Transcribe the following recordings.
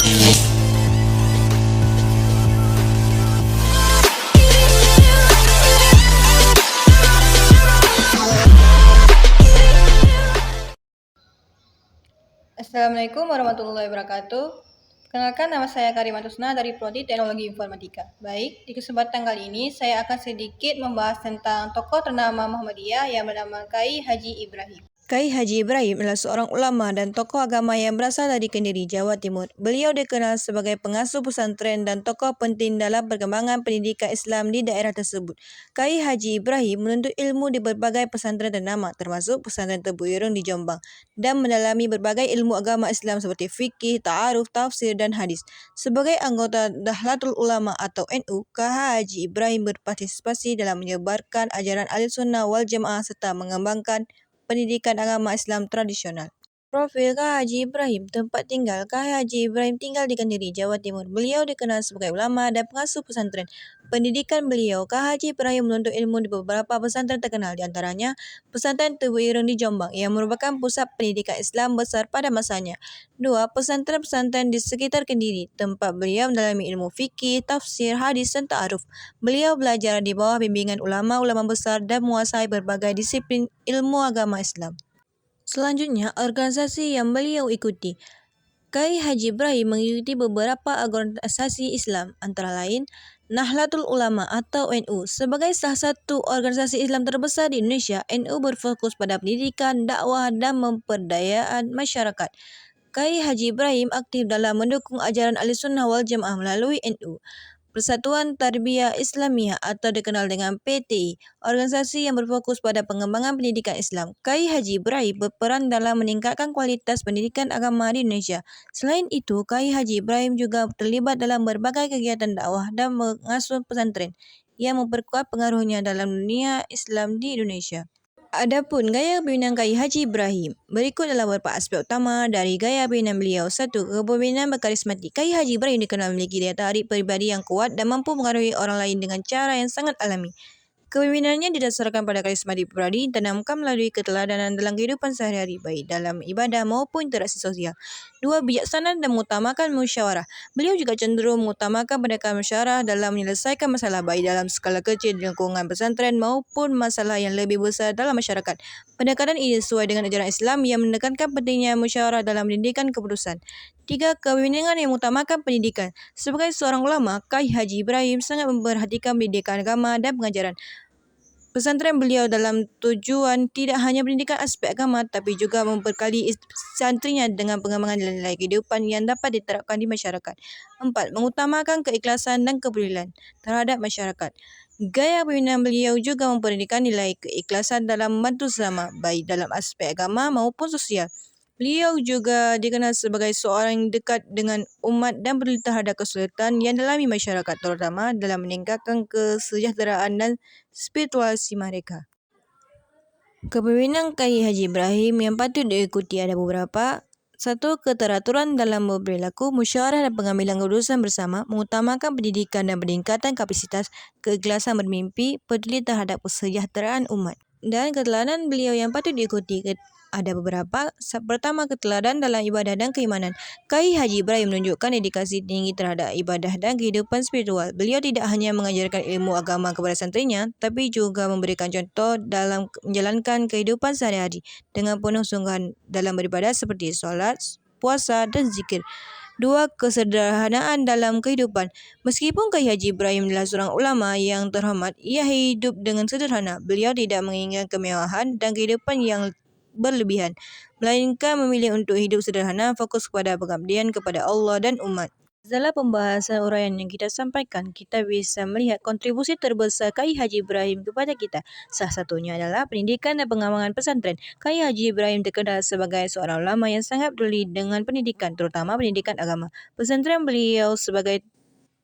Assalamualaikum warahmatullahi wabarakatuh. Perkenalkan, nama saya Karimatusna dari Prodi Teknologi Informatika. Baik, di kesempatan kali ini saya akan sedikit membahas tentang tokoh ternama Muhammadiyah yang bernama Kyai Haji Ibrahim. Kyai Haji Ibrahim adalah seorang ulama dan tokoh agama yang berasal dari Kediri, Jawa Timur. Beliau dikenal sebagai pengasuh pesantren dan tokoh penting dalam perkembangan pendidikan Islam di daerah tersebut. Kyai Haji Ibrahim menuntut ilmu di berbagai pesantren ternama, termasuk pesantren Tebu Ireng di Jombang, dan mendalami berbagai ilmu agama Islam seperti fikih, ta'aruf, tafsir, dan hadis. Sebagai anggota Nahdlatul Ulama atau NU, Kyai Haji Ibrahim berpartisipasi dalam menyebarkan ajaran Ahlussunnah wal Jamaah serta mengembangkan pendidikan agama Islam tradisional. Profil Kyai Haji Ibrahim. Tempat tinggal Kyai Haji Ibrahim tinggal di Kediri, Jawa Timur. Beliau dikenal sebagai ulama dan pengasuh pesantren. Pendidikan beliau, Kyai Haji Ibrahim menuntut ilmu di beberapa pesantren terkenal, di antaranya Pesantren Tebu Ireng di Jombang yang merupakan pusat pendidikan Islam besar pada masanya. 2. Pesantren-pesantren di sekitar Kediri, tempat beliau mendalami ilmu fikih, tafsir, hadis, dan ta'aruf. Beliau belajar di bawah bimbingan ulama-ulama besar dan menguasai berbagai disiplin ilmu agama Islam. Selanjutnya, organisasi yang beliau ikuti. Kyai Haji Ibrahim mengikuti beberapa organisasi Islam, antara lain Nahdlatul Ulama atau NU. Sebagai salah satu organisasi Islam terbesar di Indonesia, NU berfokus pada pendidikan, dakwah, dan memperdayaan masyarakat. Kyai Haji Ibrahim aktif dalam mendukung ajaran Ahlussunnah wal Jamaah melalui NU. Persatuan Tarbiyah Islamiyah atau dikenal dengan PTI, organisasi yang berfokus pada pengembangan pendidikan Islam. Kyai Haji Ibrahim berperan dalam meningkatkan kualitas pendidikan agama di Indonesia. Selain itu, Kyai Haji Ibrahim juga terlibat dalam berbagai kegiatan dakwah dan mengasuh pesantren yang memperkuat pengaruhnya dalam dunia Islam di Indonesia. Adapun gaya kepemimpinan Kyai Haji Ibrahim, berikut adalah beberapa aspek utama dari gaya kepemimpinan beliau. 1. Kepemimpinan berkarismatik. Kyai Haji Ibrahim dikenal memiliki daya tarik pribadi yang kuat dan mampu mengaruhi orang lain dengan cara yang sangat alami. Kepemimpinannya didasarkan pada karismatik pribadi, ditanamkan melalui keteladanan dalam kehidupan sehari-hari, baik dalam ibadah maupun interaksi sosial. 2. Bijaksana dan mengutamakan musyawarah. Beliau juga cenderung mengutamakan pendekatan musyawarah dalam menyelesaikan masalah, baik dalam skala kecil di lingkungan pesantren maupun masalah yang lebih besar dalam masyarakat. Pendekatan ini sesuai dengan ajaran Islam yang menekankan pentingnya musyawarah dalam pendidikan keputusan. 3. Kepemimpinan yang mengutamakan pendidikan. Sebagai seorang ulama, Kyai Haji Ibrahim sangat memperhatikan pendidikan agama dan pengajaran. Pesantren beliau dalam tujuan tidak hanya pendidikan aspek agama, tapi juga membekali santrinya dengan pengembangan nilai kehidupan yang dapat diterapkan di masyarakat. 4. Mengutamakan keikhlasan dan kepedulian terhadap masyarakat. Gaya kepemimpinan beliau juga memperhatikan nilai keikhlasan dalam membantu sesama, baik dalam aspek agama maupun sosial. Beliau juga dikenal sebagai seorang yang dekat dengan umat dan peduli terhadap kesulitan yang dialami masyarakat, terutama dalam meningkatkan kesejahteraan dan spiritualisasi mereka. Kepemimpinan Kyai Haji Ibrahim yang patut diikuti ada beberapa. 1. Keteraturan dalam berperilaku, musyawarah dan pengambilan keputusan bersama, mengutamakan pendidikan dan peningkatan kapasitas, keikhlasan bermimpi, peduli terhadap kesejahteraan umat. Dan keteladanan beliau yang patut diikuti ada beberapa. Pertama, keteladanan dalam ibadah dan keimanan. Kyai Haji Ibrahim menunjukkan dedikasi tinggi terhadap ibadah dan kehidupan spiritual. Beliau tidak hanya mengajarkan ilmu agama kepada santrinya, tapi juga memberikan contoh dalam menjalankan kehidupan sehari-hari dengan penuh sungguhan dalam beribadah seperti solat, puasa, dan zikir. 2. Kesederhanaan dalam kehidupan. Meskipun Kyai Haji Ibrahim adalah seorang ulama yang terhormat, ia hidup dengan sederhana. Beliau tidak menginginkan kemewahan dan kehidupan yang berlebihan, melainkan memilih untuk hidup sederhana, fokus kepada pengabdian kepada Allah dan umat. Dalam pembahasan uraian yang kita sampaikan, kita bisa melihat kontribusi terbesar Kyai Haji Ibrahim kepada kita. Salah satunya adalah pendidikan dan pengembangan pesantren. Kyai Haji Ibrahim terkenal sebagai seorang ulama yang sangat peduli dengan pendidikan, terutama pendidikan agama. Pesantren beliau sebagai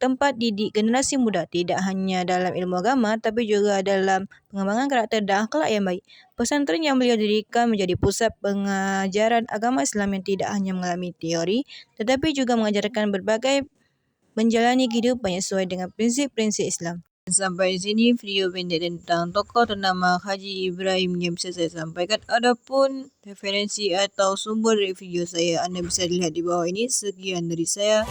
tempat didik generasi muda, tidak hanya dalam ilmu agama, tapi juga dalam pengembangan karakter dan akhlak yang baik. Pesantren yang beliau dirikan menjadi pusat pengajaran agama Islam yang tidak hanya mengalami teori, tetapi juga mengajarkan berbagai menjalani kehidupan yang sesuai dengan prinsip-prinsip Islam. Sampai di sini video pendek tentang tokoh ternama Haji Ibrahim yang bisa saya sampaikan. Adapun referensi atau sumber dari video saya Anda bisa lihat di bawah ini. Sekian dari saya.